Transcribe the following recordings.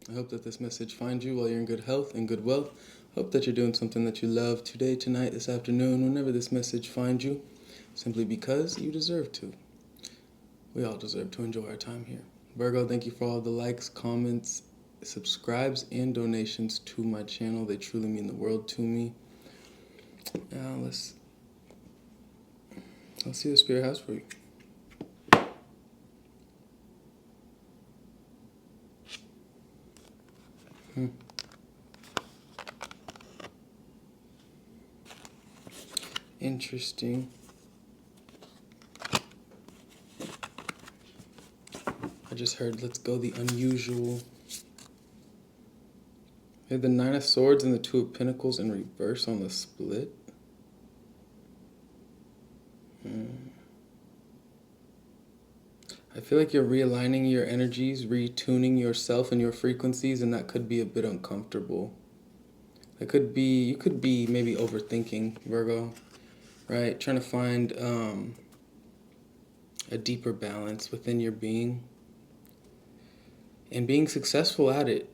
I hope that this message finds you while you're in good health and good wealth. Hope that you're doing something that you love today, tonight, this afternoon, whenever this message finds you, simply because you deserve to. We all deserve to enjoy our time here. Virgo, thank you for all the likes, comments, subscribes, and donations to my channel. They truly mean the world to me. Let's see what Spirit has for you. Interesting. I just heard, let's go the unusual. We have the Nine of Swords and the Two of Pentacles in reverse on the split. I feel like you're realigning your energies, retuning yourself and your frequencies, and that could be a bit uncomfortable. That could be, you could be maybe overthinking, Virgo, right? Trying to find a deeper balance within your being and being successful at it.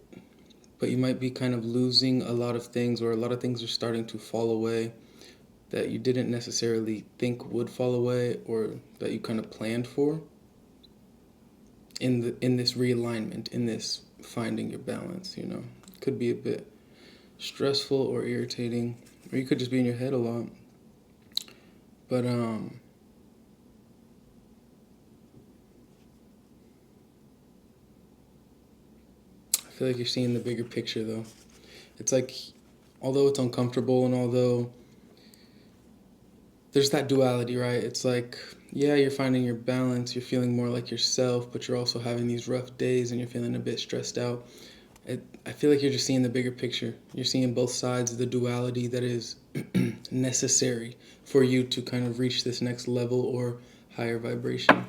But you might be kind of losing a lot of things, or a lot of things are starting to fall away that you didn't necessarily think would fall away, or that you kind of planned for in this realignment, in this finding your balance, you know. Could be a bit stressful or irritating, or you could just be in your head a lot. But I feel like you're seeing the bigger picture though. It's like, although it's uncomfortable and although there's that duality, right? It's like, yeah, you're finding your balance, you're feeling more like yourself, but you're also having these rough days and you're feeling a bit stressed out. I feel like you're just seeing the bigger picture. You're seeing both sides of the duality that is necessary for you to kind of reach this next level or higher vibration.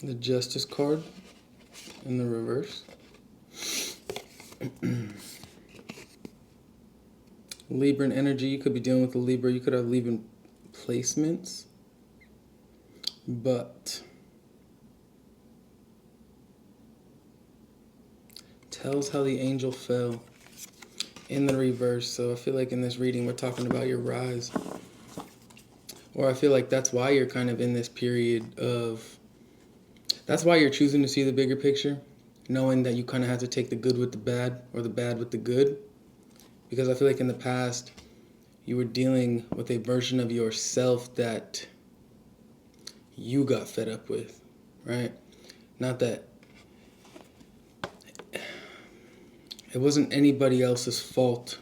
The Justice card in the reverse. Libran energy, you could be dealing with a Libra. You could have Libran placements. But tells how the angel fell in the reverse. So I feel like in this reading we're talking about your rise. Or I feel like that's why you're kind of in this period of... That's why you're choosing to see the bigger picture, knowing that you kind of have to take the good with the bad, or the bad with the good. Because I feel like in the past, you were dealing with a version of yourself that you got fed up with, right? Not that it wasn't anybody else's fault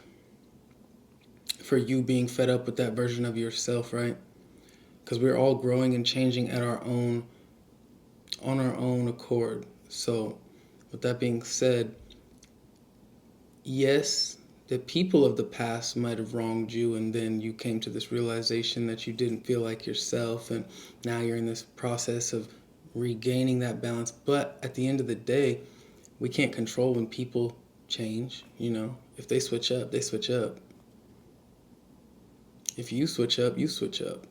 for you being fed up with that version of yourself, right? Because we're all growing and changing on our own accord. So with that being said, yes, the people of the past might have wronged you, and then you came to this realization that you didn't feel like yourself, and now you're in this process of regaining that balance. But at the end of the day, we can't control when people change, you know. If they switch up, they switch up. If you switch up, you switch up.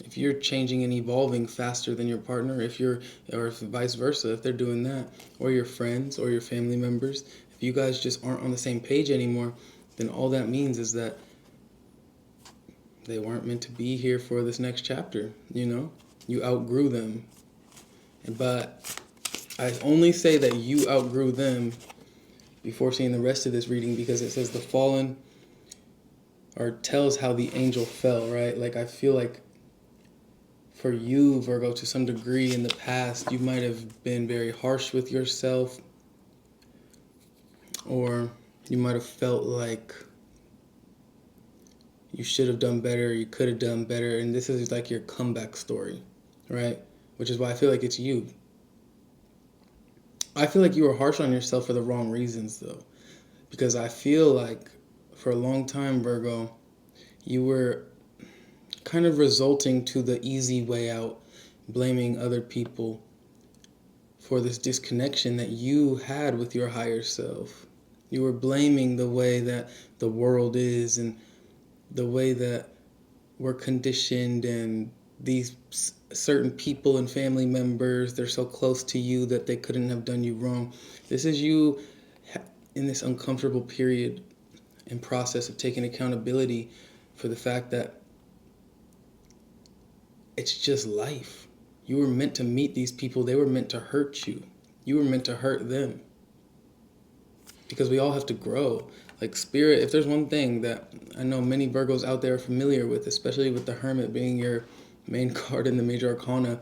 If you're changing and evolving faster than your partner, or if vice versa, if they're doing that, or your friends or your family members, if you guys just aren't on the same page anymore, then all that means is that they weren't meant to be here for this next chapter, you know? You outgrew them. But I only say that you outgrew them before seeing the rest of this reading, because it says the fallen, or tells how the angel fell, right? Like, I feel like for you, Virgo, to some degree in the past, you might have been very harsh with yourself, or you might have felt like you should have done better, you could have done better, and this is like your comeback story, right? Which is why I feel like it's you. I feel like you were harsh on yourself for the wrong reasons, though, because I feel like for a long time, Virgo, you were kind of resulting to the easy way out, blaming other people for this disconnection that you had with your higher self. You were blaming the way that the world is and the way that we're conditioned, and these certain people and family members, they're so close to you that they couldn't have done you wrong. This is you in this uncomfortable period and process of taking accountability for the fact that it's just life. You were meant to meet these people. They were meant to hurt you. You were meant to hurt them. Because we all have to grow. Like spirit, if there's one thing that I know many Virgos out there are familiar with, especially with the Hermit being your main card in the Major Arcana,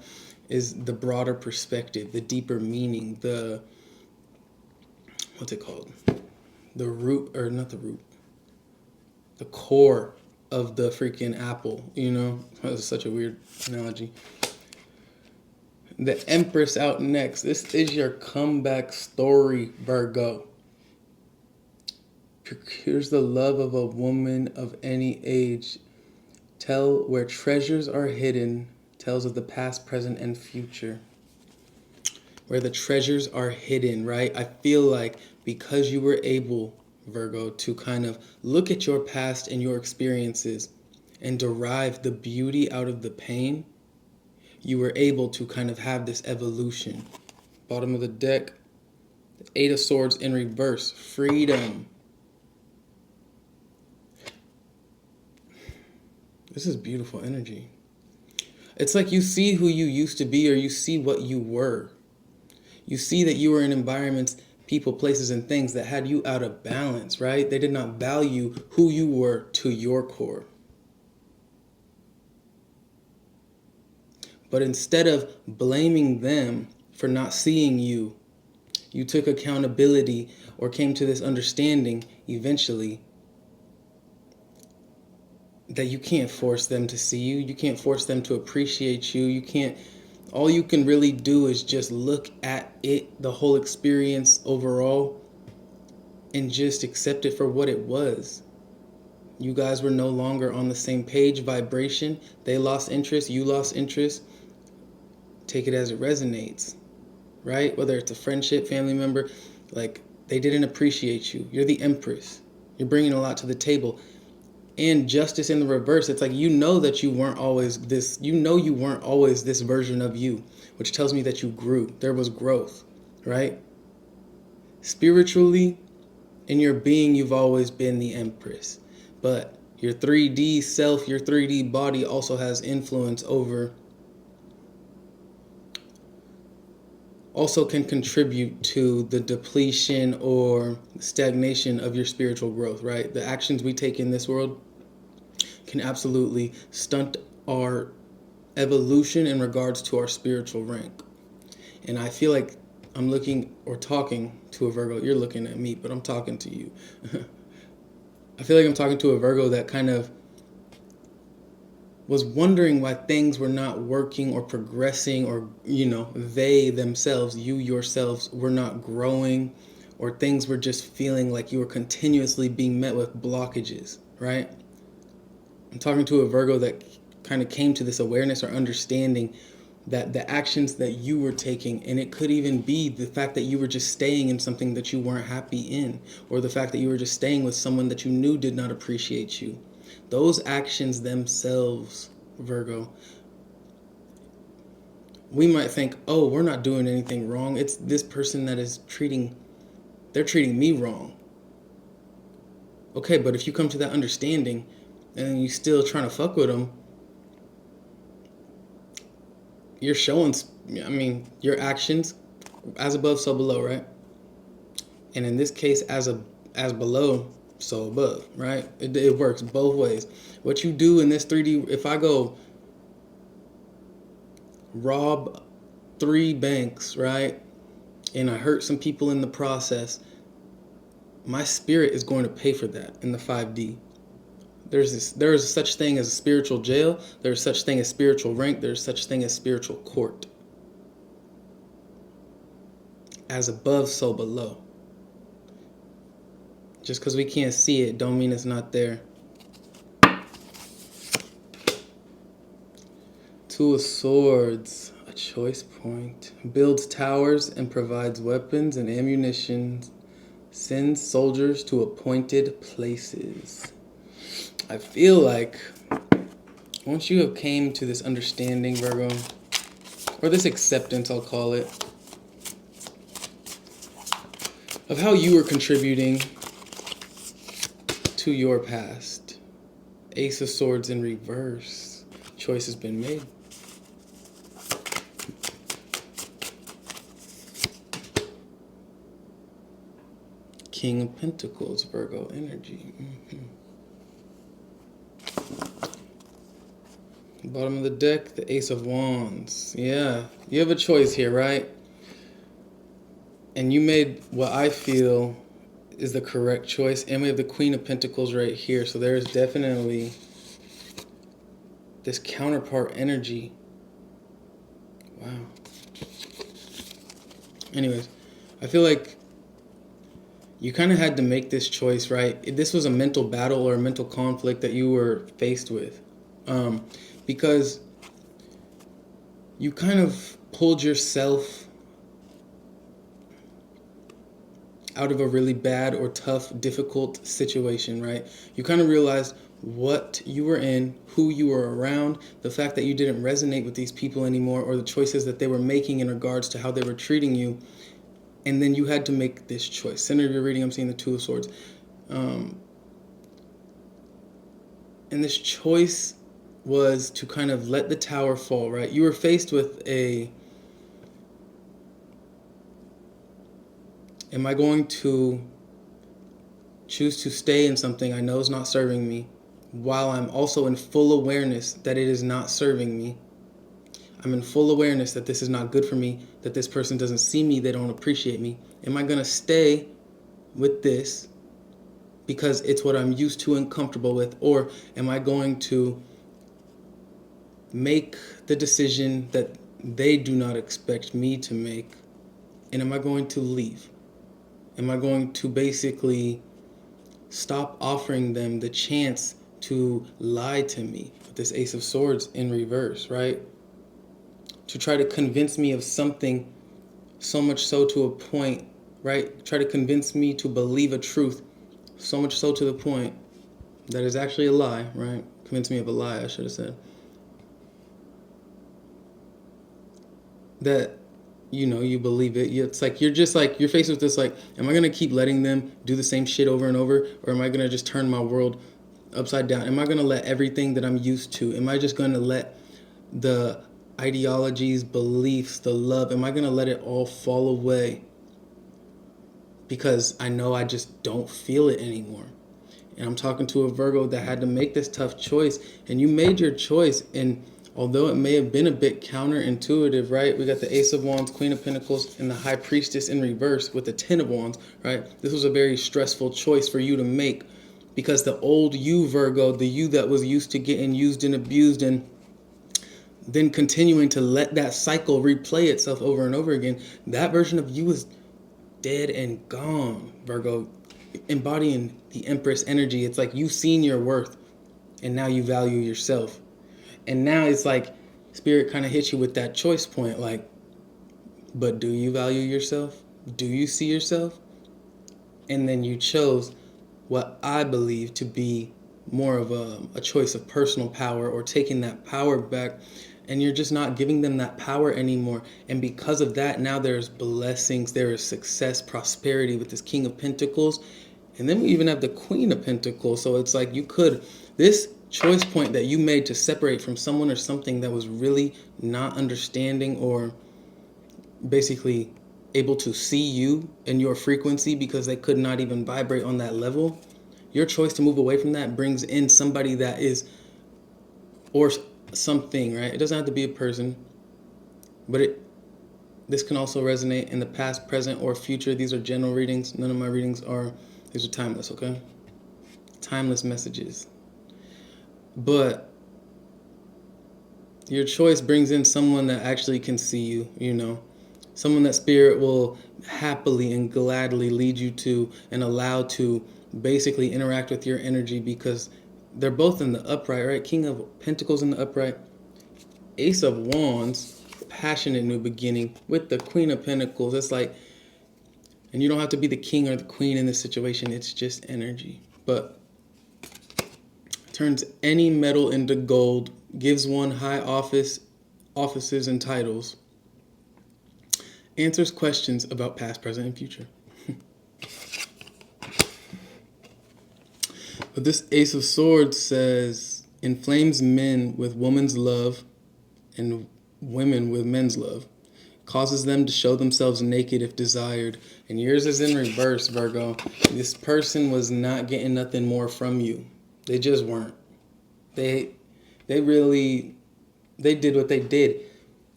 is the broader perspective, the deeper meaning, the, what's it called? The root, or not the root, the core of the freaking apple, you know? That was such a weird analogy. The Empress out next. This is your comeback story, Virgo. Procures the love of a woman of any age. Tell where treasures are hidden. Tells of the past, present, and future. Where the treasures are hidden, right? I feel like because you were able, Virgo, to kind of look at your past and your experiences and derive the beauty out of the pain, you were able to kind of have this evolution. Bottom of the deck, the Eight of Swords in reverse, freedom. This is beautiful energy. It's like you see who you used to be, or you see what you were. You see that you were in environments, people, places, and things that had you out of balance, right? They did not value who you were to your core. But instead of blaming them for not seeing you, you took accountability or came to this understanding eventually that you can't force them to see you. You can't force them to appreciate you. You can't, all you can really do is just look at it, the whole experience overall, and just accept it for what it was. You guys were no longer on the same page, vibration. They lost interest, you lost interest. Take it as it resonates, right? Whether it's a friendship, family member, like they didn't appreciate you. You're the Empress. You're bringing a lot to the table. And justice in the reverse, it's like you know that you weren't always this, you know you weren't always this version of you, which tells me that you grew. There was growth, right? Spiritually, in your being, you've always been the Empress. But your 3D self, your 3D body also has influence over, also can contribute to the depletion or stagnation of your spiritual growth, right? The actions we take in this world can absolutely stunt our evolution in regards to our spiritual rank. And I feel like I'm looking or talking to a Virgo. You're looking at me, but I'm talking to you. I feel like I'm talking to a Virgo that kind of was wondering why things were not working or progressing, or, you know, they themselves, you yourselves, were not growing, or things were just feeling like you were continuously being met with blockages, right? I'm talking to a Virgo that kind of came to this awareness or understanding that the actions that you were taking, and it could even be the fact that you were just staying in something that you weren't happy in, or the fact that you were just staying with someone that you knew did not appreciate you. Those actions themselves, Virgo, we might think, oh, we're not doing anything wrong. It's this person that is they're treating me wrong. Okay, but if you come to that understanding and you still trying to fuck with them, you're showing, I mean, your actions, as above, so below, right? And in this case, as below, so above, right? It works both ways. What you do in this 3D, if I go rob 3 banks, right, and I hurt some people in the process, my spirit is going to pay for that in the 5D. There is such thing as a spiritual jail. There's such thing as spiritual rank. There's such thing as spiritual court. As above, so below. Just because we can't see it don't mean it's not there. Two of Swords, a choice point. Builds towers and provides weapons and ammunition. Sends soldiers to appointed places. I feel like once you have came to this understanding, Virgo, or this acceptance, I'll call it, of how you were contributing to your past. Ace of Swords in reverse. Choice has been made. King of Pentacles, Virgo energy. Bottom of the deck, the Ace of Wands. Yeah, you have a choice here, right? And you made what I feel is the correct choice. And we have the Queen of Pentacles right here. So there's definitely this counterpart energy. Wow. Anyways, I feel like you kind of had to make this choice, right? This was a mental battle or a mental conflict that you were faced with. Because you kind of pulled yourself out of a really bad or tough, difficult situation, right? You kind of realized what you were in, who you were around, the fact that you didn't resonate with these people anymore, or the choices that they were making in regards to how they were treating you. And then you had to make this choice. Center of your reading, I'm seeing the Two of Swords. And this choice was to kind of let the tower fall, right? You were faced with am I going to choose to stay in something I know is not serving me, while I'm also in full awareness that it is not serving me? I'm in full awareness that this is not good for me, that this person doesn't see me, they don't appreciate me. Am I going to stay with this because it's what I'm used to and comfortable with? Or am I going to make the decision that they do not expect me to make? And am I going to leave? Am I going to basically stop offering them the chance to lie to me with this Ace of Swords in reverse, right? To try to convince me of something, so much so to a point, right? Try to convince me to believe a truth, so much so to the point that is actually a lie, right? Convince me of a lie, I should have said. That, you know, you believe it. It's like you're faced with this, like, am I going to keep letting them do the same shit over and over? Or am I going to just turn my world upside down? Am I going to let everything that I'm used to, am I just going to let the ideologies, beliefs, the love, am I going to let it all fall away because I know I just don't feel it anymore? And I'm talking to a Virgo that had to make this tough choice, and you made your choice. And although it may have been a bit counterintuitive, right? We got the Ace of Wands, Queen of Pentacles, and the High Priestess in reverse with the Ten of Wands, right? This was a very stressful choice for you to make, because the old you, Virgo, the you that was used to getting used and abused and then continuing to let that cycle replay itself over and over again, that version of you is dead and gone, Virgo. Embodying the Empress energy, it's like you've seen your worth and now you value yourself. And now it's like Spirit kind of hits you with that choice point, like, but do you value yourself? Do you see yourself? And then you chose what I believe to be more of a choice of personal power, or taking that power back, and you're just not giving them that power anymore. And because of that, now there's blessings, there is success, prosperity with this King of Pentacles. And then we even have the Queen of Pentacles. So it's like this choice point that you made to separate from someone or something that was really not understanding, or basically able to see you and your frequency because they could not even vibrate on that level. Your choice to move away from that brings in somebody that is, or something, right? It doesn't have to be a person, but this can also resonate in the past, present, or future. These are general readings. None of my readings these are timeless, okay? Timeless messages. But your choice brings in someone that actually can see you, you know? Someone that Spirit will happily and gladly lead you to and allow to basically interact with your energy, because they're both in the upright, right? King of Pentacles in the upright, Ace of Wands, passionate new beginning, with the Queen of Pentacles. It's like, and you don't have to be the king or the queen in this situation. It's just energy. But turns any metal into gold, gives one high offices and titles, answers questions about past, present, and future. But this Ace of Swords says, inflames men with woman's love and women with men's love, causes them to show themselves naked if desired. And yours is in reverse, Virgo. This person was not getting nothing more from you. They just weren't. They did what they did.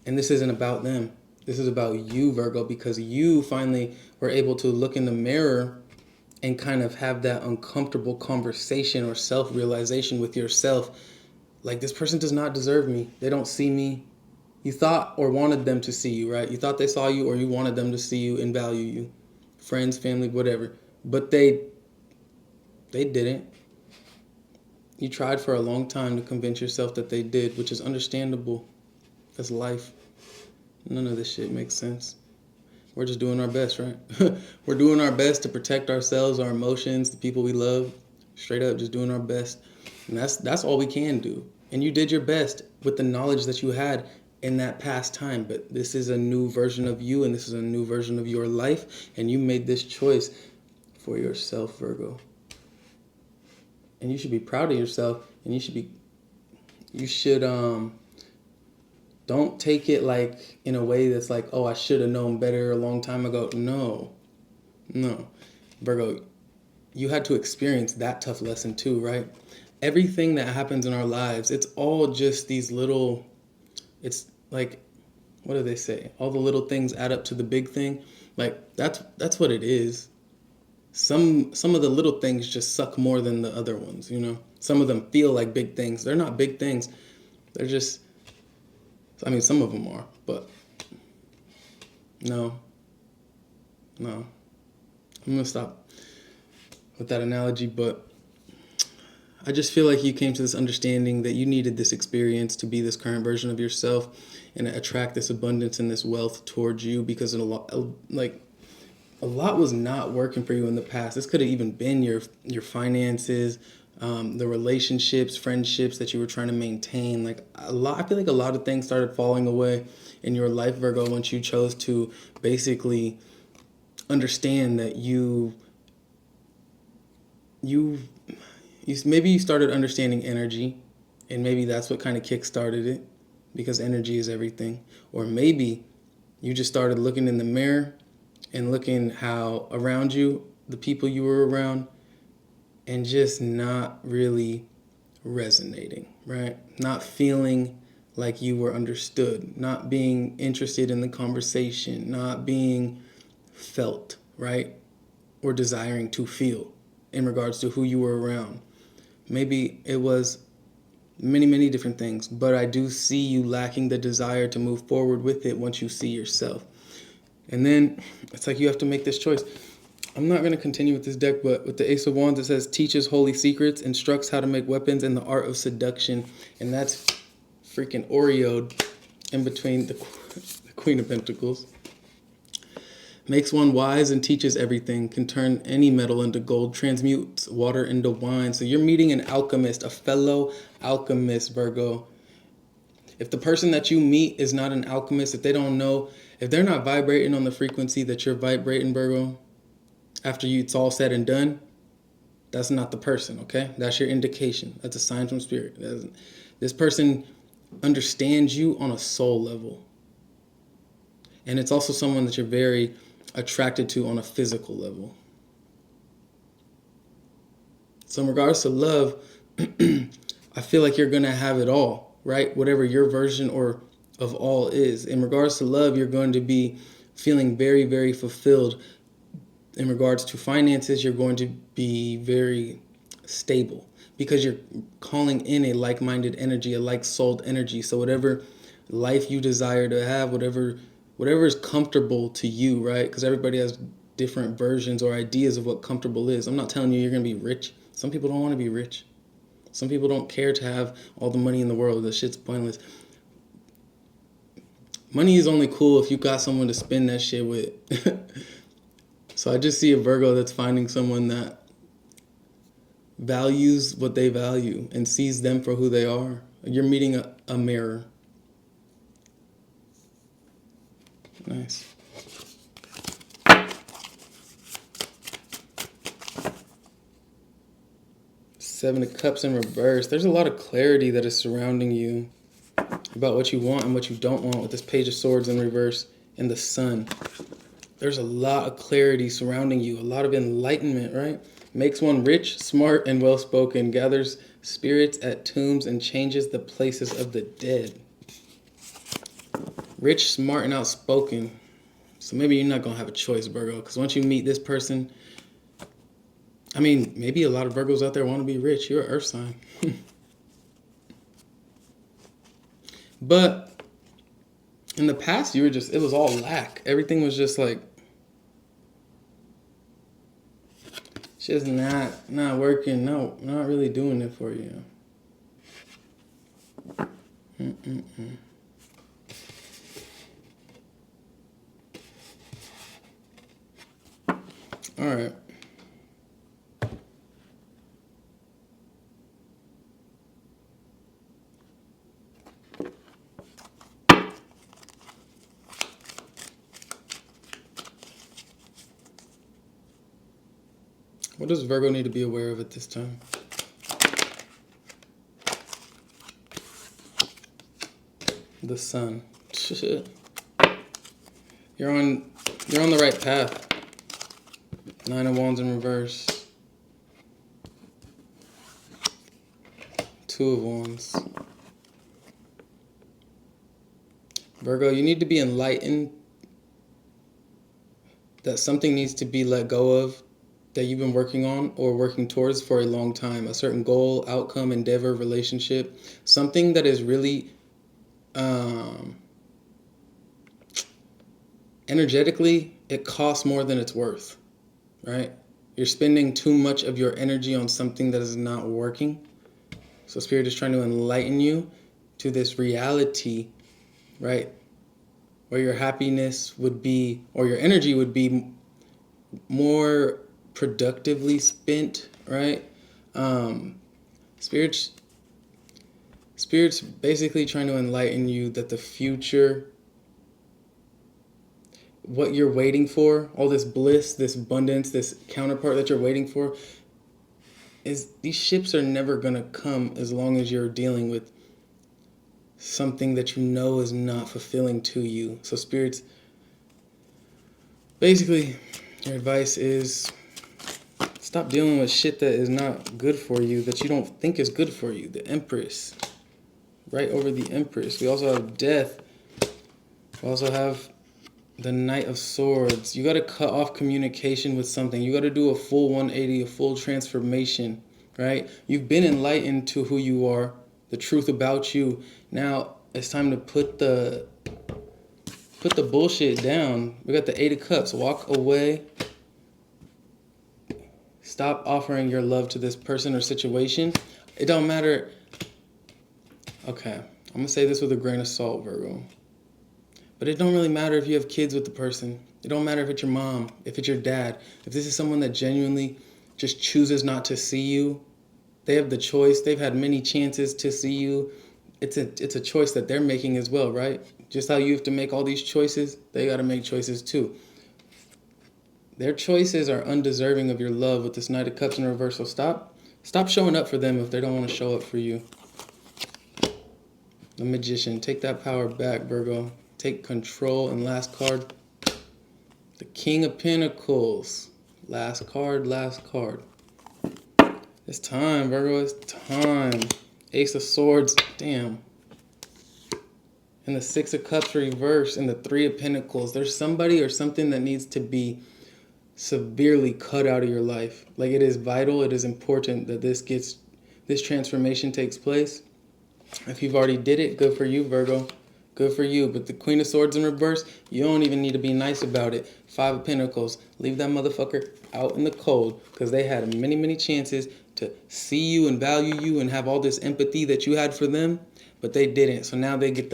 And this isn't about them. This is about you, Virgo, because you finally were able to look in the mirror and kind of have that uncomfortable conversation or self-realization with yourself. Like, this person does not deserve me. They don't see me. You thought or wanted them to see you, right? You thought they saw you, or you wanted them to see you and value you. Friends, family, whatever. But they didn't. You tried for a long time to convince yourself that they did, which is understandable. That's life. None of this shit makes sense. We're just doing our best, right? We're doing our best to protect ourselves, our emotions, the people we love. Straight up, just doing our best. And that's all we can do. And you did your best with the knowledge that you had in that past time. But this is a new version of you, and this is a new version of your life. And you made this choice for yourself, Virgo. And you should be proud of yourself. And you should don't take it like in a way that's like, oh, I should have known better a long time ago. No. Virgo, you had to experience that tough lesson too, right? Everything that happens in our lives, it's all just these little, it's like, what do they say? All the little things add up to the big thing. Like, that's what it is. Some of the little things just suck more than the other ones, you know? Some of them feel like big things. They're not big things. They're just, I mean, some of them are, but no. I'm going to stop with that analogy, but I just feel like you came to this understanding that you needed this experience to be this current version of yourself and attract this abundance and this wealth towards you, because a lot was not working for you in the past. This could have even been your finances, the relationships, friendships that you were trying to maintain. Like, I feel like a lot of things started falling away in your life, Virgo, once you chose to basically understand that you maybe you started understanding energy, and maybe that's what kind of kick-started it, because energy is everything. Or maybe you just started looking in the mirror and looking how around you, the people you were around, and just not really resonating, right? Not feeling like you were understood, not being interested in the conversation, not being felt, right? Or desiring to feel in regards to who you were around. Maybe it was many, many different things, but I do see you lacking the desire to move forward with it once you see yourself. And then it's like you have to make this choice. I'm not going to continue with this deck, but with the Ace of Wands, it says, teaches holy secrets, instructs how to make weapons, and the art of seduction. And that's freaking Oreoed in between the Queen of Pentacles. Makes one wise and teaches everything, can turn any metal into gold, transmutes water into wine. So you're meeting an alchemist, a fellow alchemist, Virgo. If the person that you meet is not an alchemist, if they don't know, if they're not vibrating on the frequency that you're vibrating, Virgo, after it's all said and done, that's not the person, okay? That's your indication. That's a sign from spirit. This person understands you on a soul level. And it's also someone that you're very attracted to on a physical level. So in regards to love, I feel like you're going to have it all, right? Whatever your version or of all is. In regards to love, you're going to be feeling very, very fulfilled. In regards to finances, you're going to be very stable because you're calling in a like-minded energy, a like-souled energy. So whatever life you desire to have, whatever is comfortable to you, right? Because everybody has different versions or ideas of what comfortable is. I'm not telling you you're going to be rich. Some people don't want to be rich. Some people don't care to have all the money in the world. The shit's pointless. Money is only cool if you got someone to spend that shit with. So I just see a Virgo that's finding someone that values what they value and sees them for who they are. You're meeting a mirror. Nice. Seven of Cups in reverse. There's a lot of clarity that is surrounding you about what you want and what you don't want with this Page of Swords in reverse and the Sun. There's a lot of clarity surrounding you, a lot of enlightenment, right? Makes one rich, smart, and well-spoken, gathers spirits at tombs, and changes the places of the dead. Rich, smart, and outspoken. So maybe you're not going to have a choice, Virgo, because once you meet this person, I mean, maybe a lot of Virgos out there want to be rich. You're an earth sign. But in the past, you were just, it was all lack. Everything was just like, just not working. No, not really doing it for you. All right. What does Virgo need to be aware of at this time? The Sun. You're on the right path. Nine of Wands in reverse. Two of Wands. Virgo, you need to be enlightened that something needs to be let go of that you've been working on or working towards for a long time. A certain goal, outcome, endeavor, relationship. Something that is really energetically, it costs more than it's worth, right? You're spending too much of your energy on something that is not working. So Spirit is trying to enlighten you to this reality, right? Where your happiness would be, or your energy would be more productively spent, right? Spirit's basically trying to enlighten you that the future, what you're waiting for, all this bliss, this abundance, this counterpart that you're waiting for, is these ships are never going to come as long as you're dealing with something that you know is not fulfilling to you. So Spirit's, basically, your advice is stop dealing with shit that is not good for you, that you don't think is good for you. The Empress. Right over the Empress. We also have Death. We also have the Knight of Swords. You got to cut off communication with something. You got to do a full 180, a full transformation, right? You've been enlightened to who you are, the truth about you. Now it's time to put the bullshit down. We got the Eight of Cups. Walk away. Stop offering your love to this person or situation. It don't matter. Okay, I'm going to say this with a grain of salt, Virgo. But it don't really matter if you have kids with the person. It don't matter if it's your mom, if it's your dad. If this is someone that genuinely just chooses not to see you, they have the choice. They've had many chances to see you. It's a choice that they're making as well, right? Just how you have to make all these choices, they got to make choices too. Their choices are undeserving of your love with this Knight of Cups in reversal. Stop showing up for them if they don't want to show up for you. The Magician. Take that power back, Virgo. Take control. And last card, the King of Pentacles. Last card, last card. It's time, Virgo. It's time. Ace of Swords. Damn. And the Six of Cups reverse. And the Three of Pentacles. There's somebody or something that needs to be severely cut out of your life. Like, it is vital. It is important that this transformation takes place. If you've already did it, good for you, Virgo. Good for you. But the Queen of Swords in reverse, you don't even need to be nice about it. Five of Pentacles. Leave that motherfucker out in the cold because they had many, many chances to see you and value you and have all this empathy that you had for them, but they didn't. So now they get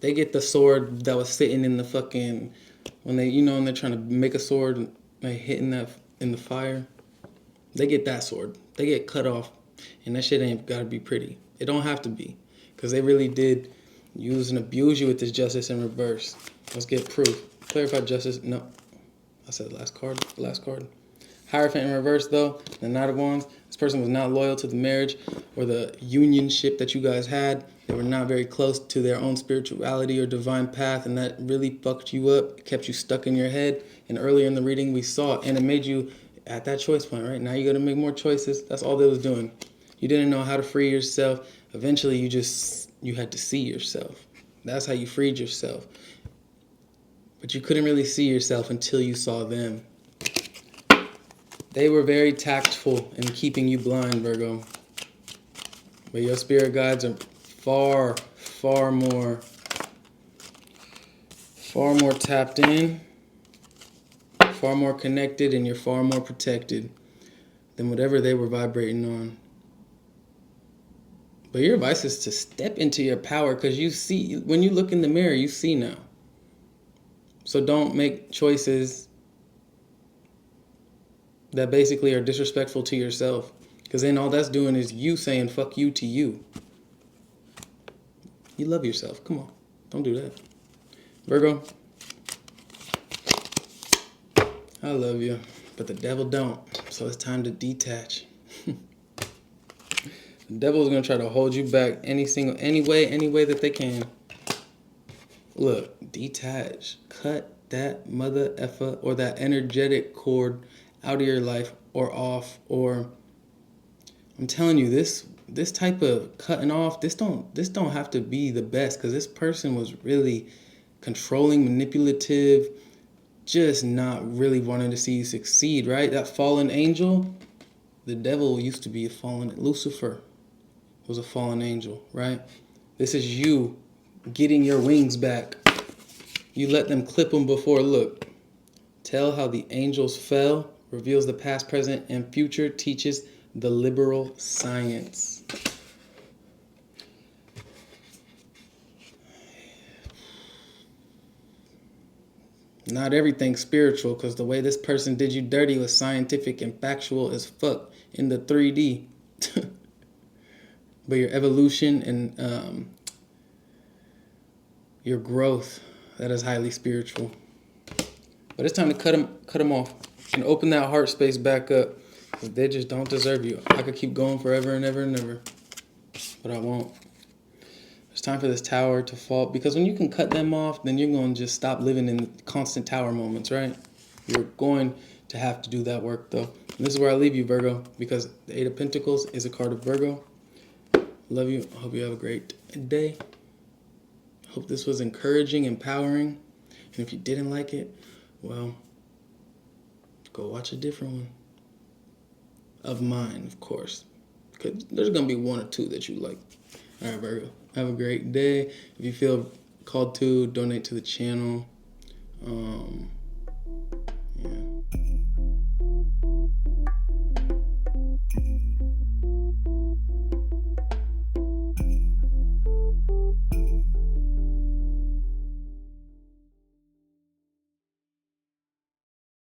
They get the sword that was sitting in the fucking, when they, you know, when they're trying to make a sword, like hitting that in the fire. They get that sword. They get cut off, and that shit ain't gotta be pretty. It don't have to be, because they really did use and abuse you with this justice in reverse. Let's get proof. Clarify justice. No, I said last card. Last card. Hierophant in reverse, though, the Knight of Wands. This person was not loyal to the marriage or the unionship that you guys had. They were not very close to their own spirituality or divine path, and that really fucked you up. It kept you stuck in your head. And earlier in the reading, we saw it, and it made you at that choice point, right? Now you got to make more choices. That's all they was doing. You didn't know how to free yourself. Eventually, you had to see yourself. That's how you freed yourself. But you couldn't really see yourself until you saw them. They were very tactful in keeping you blind, Virgo. But your spirit guides are far, far more tapped in, far more connected, and you're far more protected than whatever they were vibrating on. But your advice is to step into your power, because you see, when you look in the mirror, you see now. So don't make choices that basically are disrespectful to yourself, because then all that's doing is you saying fuck you to you. You love yourself. Come on. Don't do that. Virgo, I love you, but the devil don't. So it's time to detach. The devil is going to try to hold you back any way that they can. Look, detach. Cut that mother effer or that energetic cord out of your life or off, or I'm telling you, this type of cutting off, this don't have to be the best, because this person was really controlling, manipulative, just not really wanting to see you succeed, right? That fallen angel, the devil used to be a fallen, Lucifer was a fallen angel, right? This is you getting your wings back. You let them clip them before. Look, tell how the angels fell, reveals the past, present, and future, teaches the liberal science. Not everything's spiritual, because the way this person did you dirty was scientific and factual as fuck in the 3D. But your evolution and your growth, that is highly spiritual. But it's time to cut them off and open that heart space back up, because they just don't deserve you. I could keep going forever and ever and ever, but I won't. It's time for this tower to fall, because when you can cut them off, then you're going to just stop living in constant tower moments, right? You're going to have to do that work, though. And this is where I leave you, Virgo, because the Eight of Pentacles is a card of Virgo. Love you. I hope you have a great day. Hope this was encouraging, empowering. And if you didn't like it, well, go watch a different one. Of mine, of course. Because there's going to be one or two that you like. All right, Virgo. Have a great day. If you feel called to, donate to the channel.